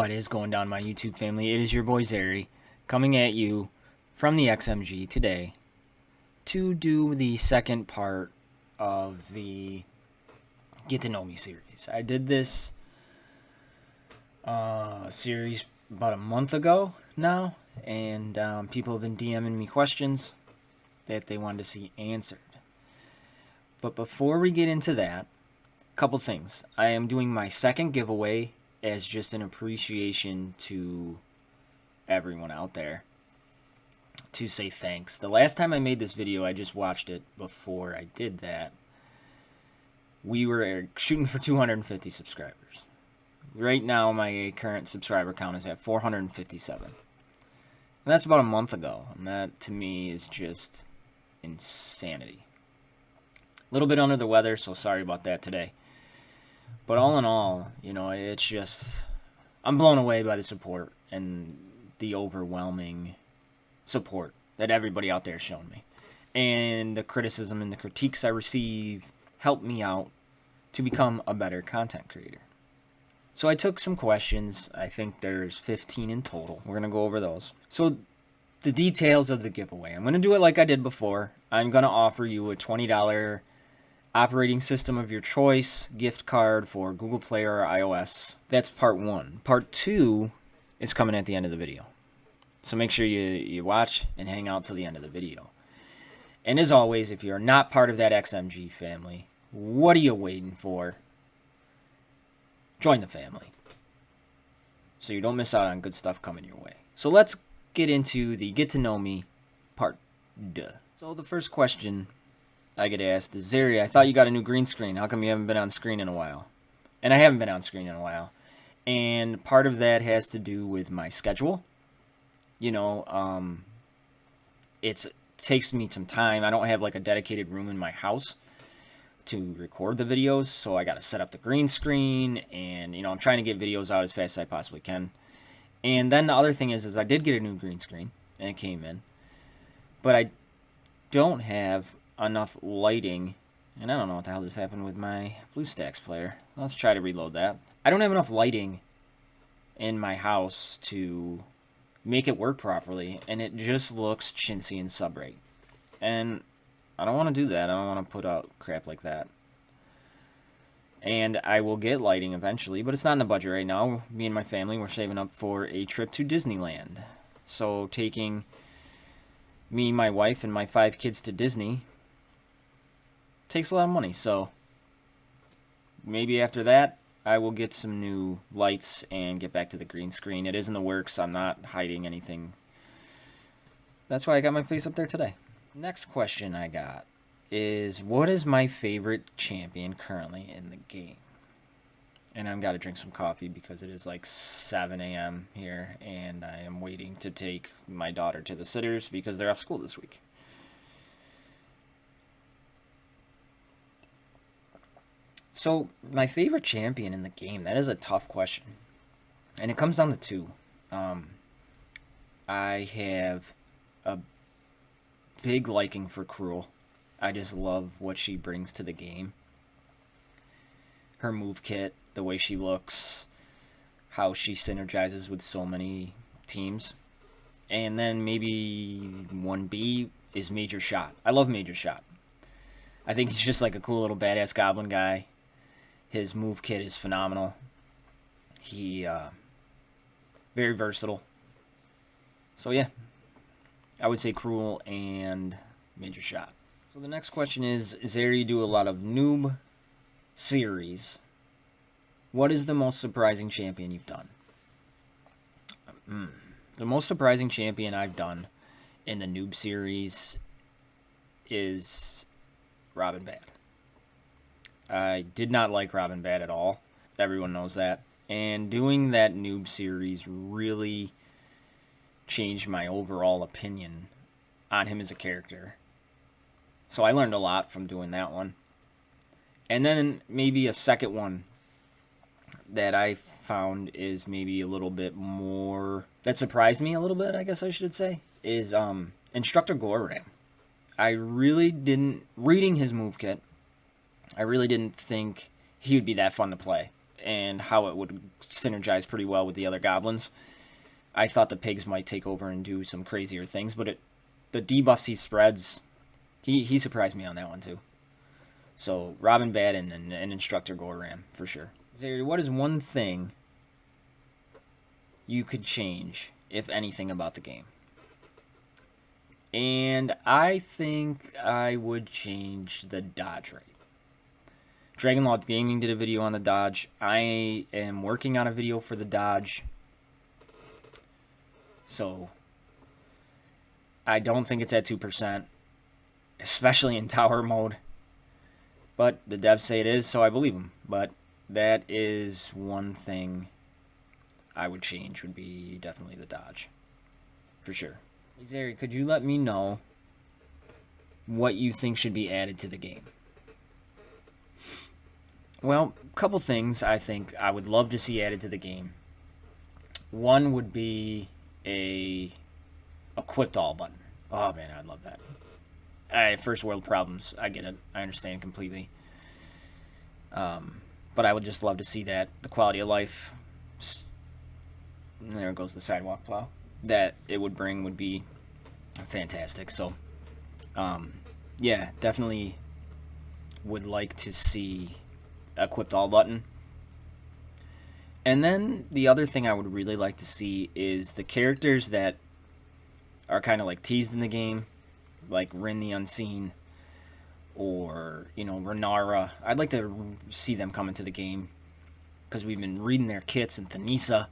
What is going down, my YouTube family? It is your boy Zary coming at you from the XMG today to do the second part of the Get to Know Me series. I did this series about a month ago now, and people have been DMing me questions that they wanted to see answered. But before we get into that, a couple things. I am doing my second giveaway as just an appreciation to everyone out there, to say thanks. The last time I made this video, I just watched it before I did that. We were shooting for 250 subscribers. Right now, my current subscriber count is at 457. And that's about a month ago. And that, to me, is just insanity. A little bit under the weather, so sorry about that today. But all in all, you know, it's just, I'm blown away by the support and the overwhelming support that everybody out there has shown me. And the criticism and the critiques I receive help me out to become a better content creator. So I took some questions. I think there's 15 in total. We're going to go over those. So the details of the giveaway. I'm going to do it like I did before. I'm going to offer you a $20 operating system of your choice gift card for Google Play or iOS. That's part one. Part two is coming at the end of the video. So make sure you watch and hang out till the end of the video. And as always, if you're not part of that XMG family, what are you waiting for? Join the family so you don't miss out on good stuff coming your way. So let's get into the Get to Know Me part 2. So the first question I get asked is, Zary, I thought you got a new green screen. How come you haven't been on screen in a while? And I haven't been on screen in a while. And part of that has to do with my schedule. You know, it takes me some time. I don't have like a dedicated room in my house to record the videos, so I got to set up the green screen, and you know, I'm trying to get videos out as fast as I possibly can. And then the other thing is I did get a new green screen, and it came in, but I don't have enough lighting, and I don't know what the hell just happened with my BlueStacks player. Let's try to reload that. I don't have enough lighting in my house to make it work properly, and it just looks chintzy and sub-rate. And I don't want to do that. I don't want to put out crap like that. And I will get lighting eventually, but it's not in the budget right now. Me and my family, we're saving up for a trip to Disneyland. So taking me, my wife, and my 5 kids to Disney takes a lot of money. So maybe after that, I will get some new lights and get back to the green screen. It is in the works. I'm not hiding anything. That's why I got my face up there today. Next question I got is, what is my favorite champion currently in the game? And I've got to drink some coffee because it is like 7 a.m. here, and I am waiting to take my daughter to the sitters because they're off school this week. So, my favorite champion in the game, that is a tough question. And it comes down to 2. I have a big liking for Cruel. I just love what she brings to the game. Her move kit, the way she looks, how she synergizes with so many teams. And then maybe 1B is Major Shot. I love Major Shot. I think he's just like a cool little badass goblin guy. His move kit is phenomenal. He, very versatile. So yeah, I would say Cruel and Major Shot. So the next question is there you do a lot of noob series. What is the most surprising champion you've done? The most surprising champion I've done in the noob series is Robin Bad. I did not like Robin Bad at all. Everyone knows that. And doing that noob series really changed my overall opinion on him as a character. So I learned a lot from doing that one. And then maybe a second one that I found is maybe a little bit more, that surprised me a little bit, I guess I should say, is Instructor Goram. I really didn't, reading his move kit, I really didn't think he would be that fun to play. and how it would synergize pretty well with the other goblins. I thought the pigs might take over and do some crazier things, but the debuffs he spreads, he surprised me on that one too. So Robin Bad and Instructor Goram for sure. Zeri, what is one thing you could change, if anything, about the game? And I think I would change the dodge rate. Dragonlord Gaming did a video on the dodge. I am working on a video for the dodge. So I don't think it's at 2%, especially in tower mode. But the devs say it is, so I believe them. But that is one thing I would change, would be definitely the dodge. For sure. Zeri, could you let me know what you think should be added to the game? Well, a couple things I think I would love to see added to the game. One would be a equipped all button. Oh man, I'd love that. First world problems, I get it. I understand completely. But I would just love to see that. The quality of life, there goes the sidewalk plow, that it would bring would be fantastic. So, yeah, definitely would like to see equipped all button. And then the other thing I would really like to see is the characters that are kind of like teased in the game, like Rin the Unseen, or, you know, Renara. I'd like to see them come into the game, because we've been reading their kits and Thanisa,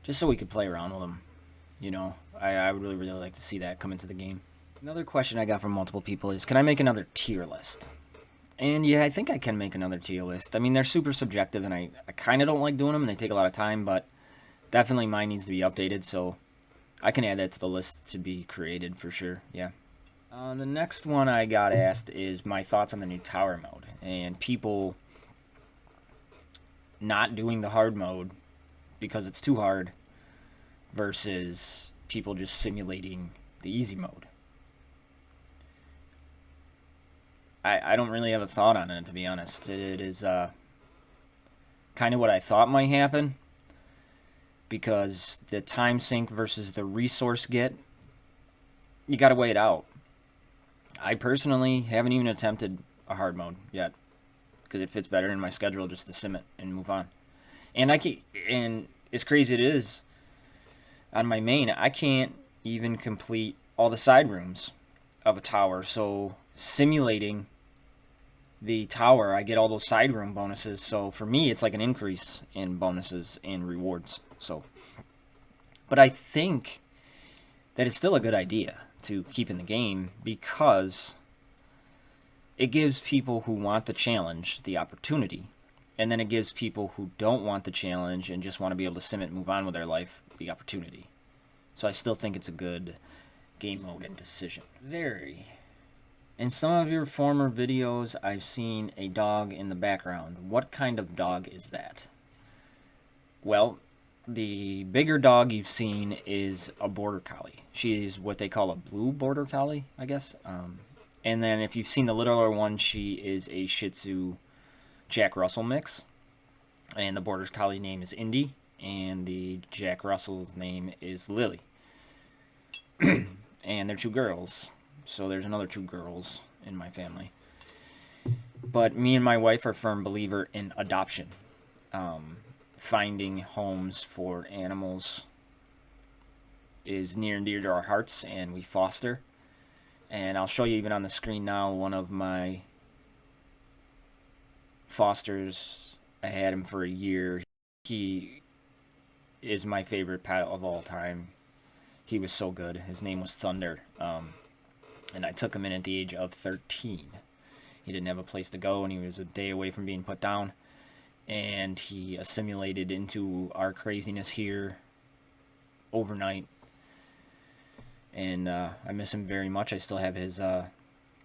just so we could play around with them. You know, I would really like to see that come into the game. Another question I got from multiple people is, can I make another tier list? And yeah, I think I can make another tier list. I mean, they're super subjective, and I kind of don't like doing them. They take a lot of time, but definitely mine needs to be updated, so I can add that to the list to be created for sure, yeah. The next one I got asked is my thoughts on the new tower mode, and people not doing the hard mode because it's too hard versus people just simulating the easy mode. I don't really have a thought on it, to be honest. It is kind of what I thought might happen, because the time sink versus the resource get, you gotta weigh it out. I personally haven't even attempted a hard mode yet, because it fits better in my schedule just to sim it and move on. And and as crazy it is, on my main, I can't even complete all the side rooms of a tower, so simulating the tower, I get all those side room bonuses, so for me it's like an increase in bonuses and rewards. So, but I think that it's still a good idea to keep in the game, because it gives people who want the challenge the opportunity, and then it gives people who don't want the challenge and just want to be able to sim it and move on with their life the opportunity. So I still think it's a good game mode and decision. Zeri, in some of your former videos, I've seen a dog in the background. What kind of dog is that? Well, the bigger dog you've seen is a border collie. She's what they call a blue border collie, I guess. And then if you've seen the littler one, she is a Shih Tzu Jack Russell mix. And the border collie name is Indy, and the Jack Russell's name is Lily. And they're two girls. So there's another two girls in my family. But me and my wife are firm believer in adoption. Finding homes for animals is near and dear to our hearts, and we foster. And I'll show you even on the screen now one of my fosters. I had him for a year. He is my favorite pet of all time. He was so good. His name was Thunder. And I took him in at the age of 13. He didn't have a place to go, and he was a day away from being put down. And he assimilated into our craziness here overnight. And I miss him very much. I still have his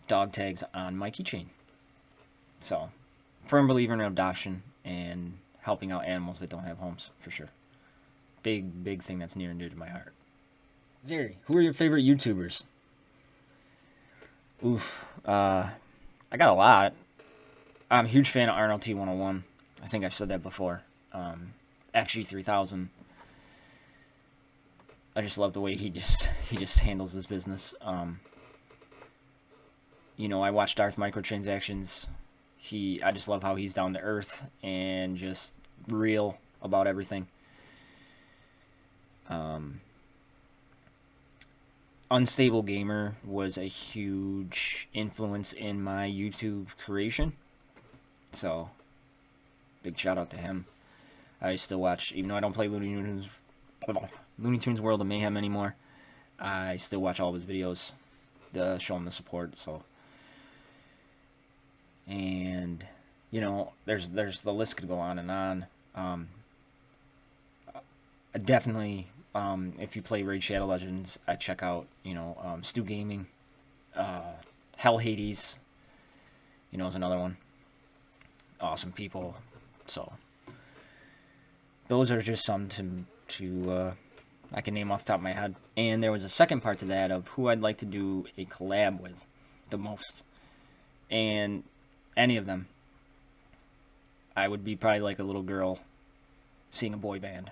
dog tags on my keychain. So, firm believer in adoption and helping out animals that don't have homes, for sure. Big thing that's near and dear to my heart. Zeri, who are your favorite YouTubers? Oof, I got a lot. I'm a huge fan of RNLT 101. I think I've said that before. XG3000. I just love the way he just handles his business. You know, I watch Darth Microtransactions. I just love how he's down to earth and just real about everything. Unstable Gamer was a huge influence in my YouTube creation. So, big shout out to him. I still watch, even though I don't play Looney Tunes World of Mayhem anymore, I still watch all of his videos to show him the support. So, and you know, there's the list could go on and on. Definitely, if you play Raid Shadow Legends, I check out, you know, Stu Gaming, Hell Hades, you know, is another one. Awesome people. So those are just some to I can name off the top of my head. And there was a second part to that of who I'd like to do a collab with the most. And any of them, I would be probably like a little girl seeing a boy band.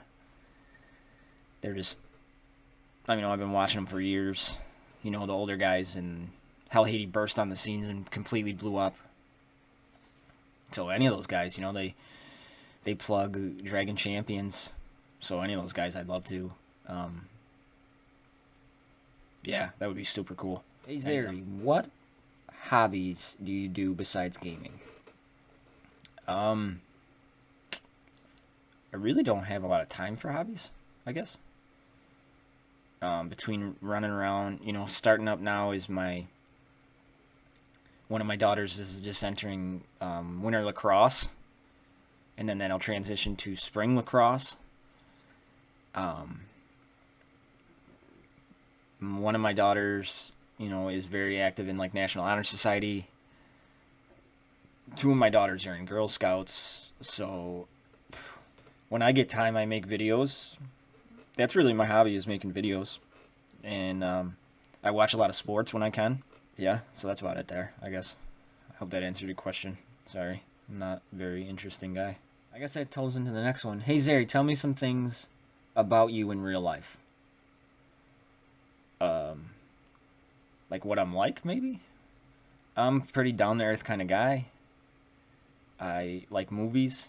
They're just, I mean, I've been watching them for years. You know, the older guys, and Hell Hades burst on the scenes and completely blew up. So any of those guys, you know, they plug Dragon Champions. So any of those guys I'd love to. Yeah, that would be super cool. Hey Zary, what hobbies do you do besides gaming? I really don't have a lot of time for hobbies, I guess. Between running around, you know, starting up now is one of my daughters is just entering winter lacrosse, and then that'll transition to spring lacrosse. One of my daughters, you know, is very active in like National Honor Society. Two of my daughters are in Girl Scouts, so when I get time, I make videos. That's really my hobby, is making videos. And I watch a lot of sports when I can. Yeah, so that's about it there, I guess. I hope that answered your question. Sorry, I'm not a very interesting guy. I guess that tells into the next one. Hey Zary, tell me some things about you in real life. Like what I'm like, maybe? I'm a pretty down-to-earth kind of guy. I like movies.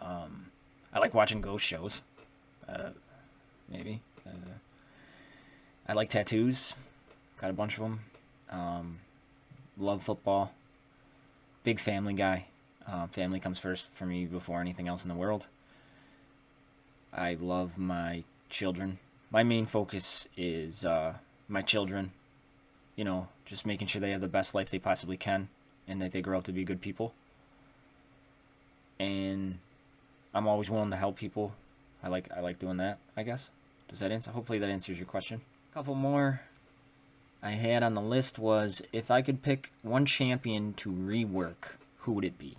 I like watching ghost shows. Maybe. I like tattoos. Got a bunch of them. Love football. Big family guy. Family comes first for me before anything else in the world. I love my children. My main focus is my children. You know, just making sure they have the best life they possibly can, and that they grow up to be good people. And I'm always willing to help people. I like doing that, I guess. Does that answer? Hopefully that answers your question. A couple more I had on the list was, if I could pick one champion to rework, who would it be?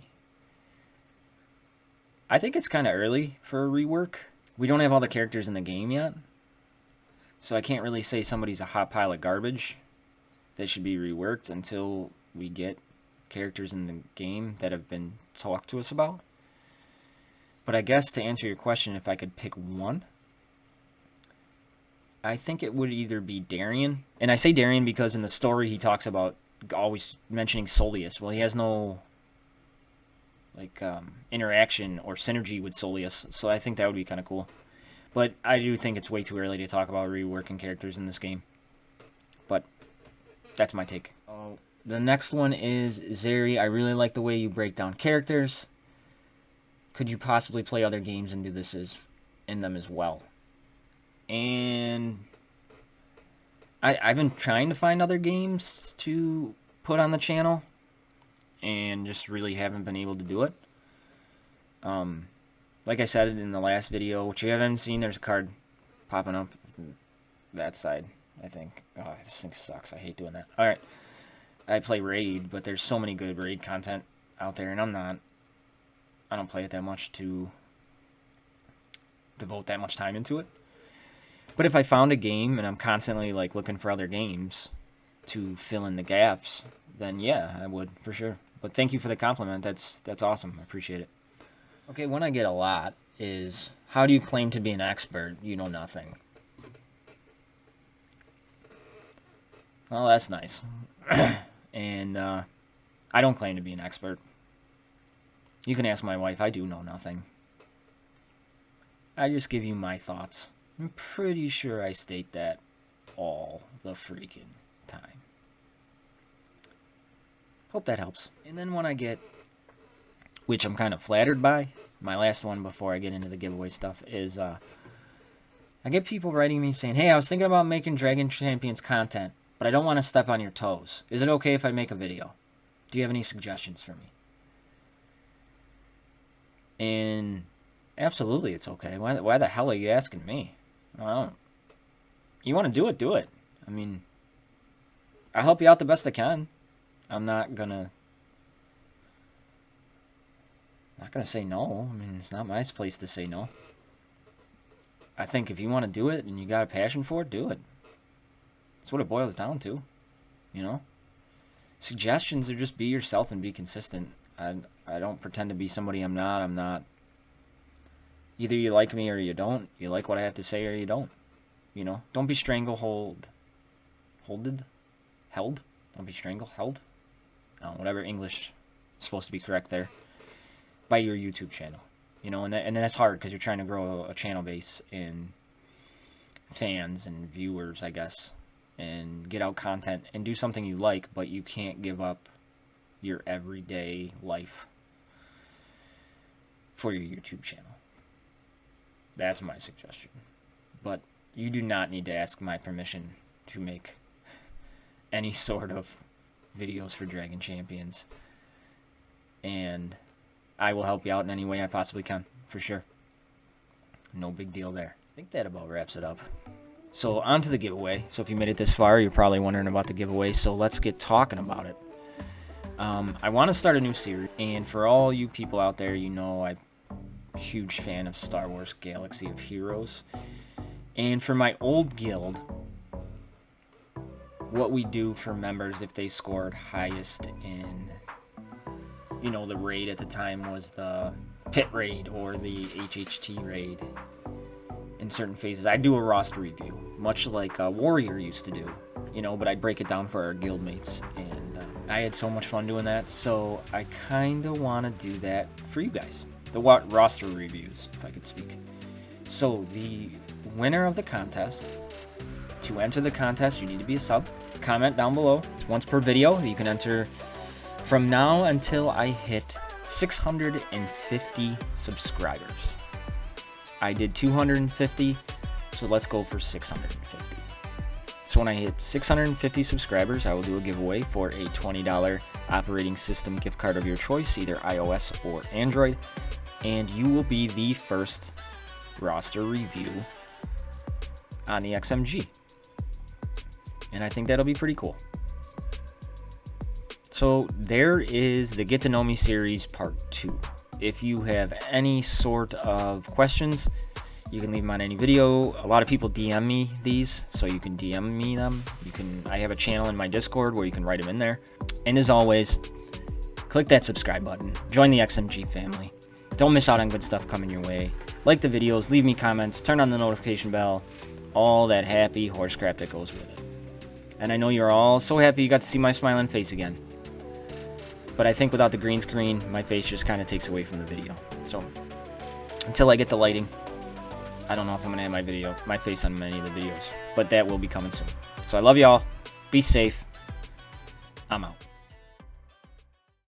I think it's kind of early for a rework. We don't have all the characters in the game yet, so I can't really say somebody's a hot pile of garbage that should be reworked until we get characters in the game that have been talked to us about. But I guess to answer your question, if I could pick one, I think it would either be Darian. And I say Darian because in the story he talks about always mentioning Solius. Well, he has no interaction or synergy with Solius, so I think that would be kind of cool. But I do think it's way too early to talk about reworking characters in this game. But that's my take. Oh, the next one is, Zary, I really like the way you break down characters. Could you possibly play other games and do this in them as well? And I've been trying to find other games to put on the channel, and just really haven't been able to do it. Like I said in the last video, which you haven't seen, there's a card popping up that side, I think. Oh, this thing sucks. I hate doing that. Alright. I play Raid, but there's so many good Raid content out there, and I don't play it that much to devote that much time into it. But if I found a game and I'm constantly like looking for other games to fill in the gaps, then yeah, I would for sure. But thank you for the compliment. That's awesome. I appreciate it. Okay, one I get a lot is, how do you claim to be an expert? You know nothing. Well, that's nice. And I don't claim to be an expert. You can ask my wife, I do know nothing. I just give you my thoughts. I'm pretty sure I state that all the freaking time. Hope that helps. And then when I get, which I'm kind of flattered by, my last one before I get into the giveaway stuff is, I get people writing me saying, hey, I was thinking about making Dragon Champions content, but I don't want to step on your toes. Is it okay if I make a video? Do you have any suggestions for me? And absolutely it's okay. Why the hell are you asking me? I don't. You want to do it, do it. I mean, I'll help you out the best I can. I'm not gonna say no. I mean, it's not my place to say no. I think if you want to do it and you got a passion for it, do it. That's what it boils down to, you know? Suggestions are just be yourself and be consistent. I don't pretend to be somebody I'm not. I'm not. Either you like me or you don't. You like what I have to say or you don't. You know? Don't be held. Don't be held. Whatever English is supposed to be correct there. By your YouTube channel. You know, and that's hard because you're trying to grow a channel base in fans and viewers, I guess. And get out content and do something you like, but you can't give up your everyday life for your YouTube channel. That's my suggestion. But you do not need to ask my permission to make any sort of videos for Dragon Champions. And I will help you out in any way I possibly can, for sure. No big deal there. I think that about wraps it up. So on to the giveaway. So if you made it this far, you're probably wondering about the giveaway. So let's get talking about it. I want to start a new series. And for all you people out there, you know I'm a huge fan of Star Wars Galaxy of Heroes. And for my old guild, what we do for members if they scored highest in, you know, the raid at the time was the pit raid or the HHT raid. In certain phases, I do a roster review, much like a Warrior used to do, you know, but I'd break it down for our guildmates, and I had so much fun doing that, so I kind of want to do that for you guys, the roster reviews, if I could speak. So the winner of the contest, to enter the contest, you need to be a sub. Comment down below. It's once per video. You can enter from now until I hit 650 subscribers. I did 250, so let's go for 650. So when I hit 650 subscribers, I will do a giveaway for a $20 operating system gift card of your choice, either iOS or Android, and you will be the first roster review on the XMG. And I think that'll be pretty cool. So there is the Get to Know Me series part 2. If you have any sort of questions, you can leave them on any video. A lot of people DM me these, so you can DM me them. I have a channel in my Discord where you can write them in there. And as always, click that subscribe button. Join the XMG family. Don't miss out on good stuff coming your way. Like the videos, leave me comments, turn on the notification bell, all that happy horse crap that goes with it. And I know you're all so happy you got to see my smiling face again. But I think without the green screen, my face just kind of takes away from the video. So, until I get the lighting, I don't know if I'm going to have my face on many of the videos. But that will be coming soon. So I love y'all. Be safe. I'm out.